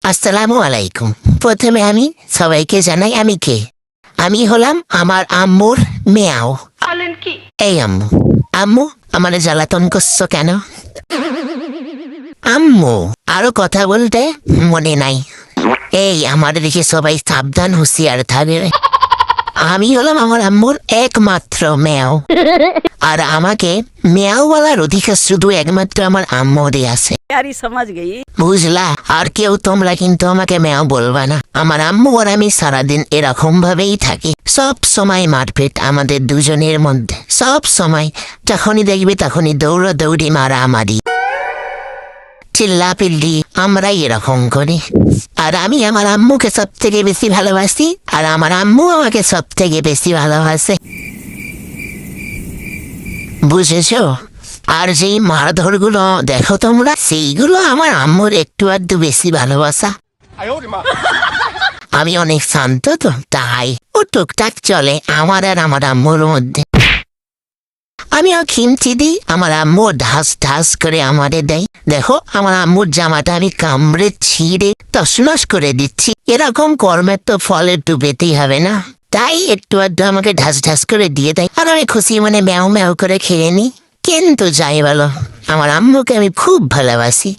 আসসালামু আলাইকুম। প্রথমে আমি সবাইকে জানাই আমি কে। আমি হলাম আমার আম্মুর মেয়াও। এই আম্মু, আম্মু আমার জ্বালাতন করছো কেন? আম্মু আরো কথা বলতে মনে নাই। এই আমার দিকে সবাই সাবধান হুঁশিয়ার থাকে। আমি হলাম আমার আম্মুর একমাত্র মেয়াও, আর আমাকে মেয়াও বলার অধিকার শুধু একমাত্র আমার আম্মুরই আছে। यारी समझ गई। বুঝলা? আর কেউ তোমরা কিন্তু আমাকে মেয়াও বলবা না। আমার আম্মু আর আমি সারাদিন এরকম ভাবেই থাকি, সব সময় মারপিট আমাদের দুজনের মধ্যে, সব সময়। যখনই দেখবে তখনই দৌড়াদৌড়ি মারামারি, চিল্লাপিল্লি, আমরাই এরকম করি। আর আমি আমার আম্মুকে সব থেকে বেশি ভালোবাসি, আর আমার আম্মু আমাকে সব থেকে বেশি ভালোবাসে। বুঝেছো? আর যেই মারধরগুলো দেখো তোমরা, সেইগুলো আমার আম্মুর একটু আধটু বেশি ভালোবাসা। আমি অনেক শান্ত তো, তাই ও টুকটাক চলে আমার আর আমার আম্মুর মধ্যে। আমিও খিমচি দিই, আমার আম্মু ঢাস ঢাস করে আমারে দেয়। দেখো আমার আম্মুর জামাটা আমি কামড়ে ছিঁড়ে তছনছ করে দিচ্ছি। এরকম কর্মের তো ফল একটু পেতেই হবে না, তাই একটু আধটু আমাকে ঢাস ঢাস করে দিয়ে দেয়, আর আমি খুশি মনে ম্যাও ম্যাও করে খেয়ে নিই। কিন্তু যাই বলো, আমার আম্মুকে আমি খুব ভালোবাসি।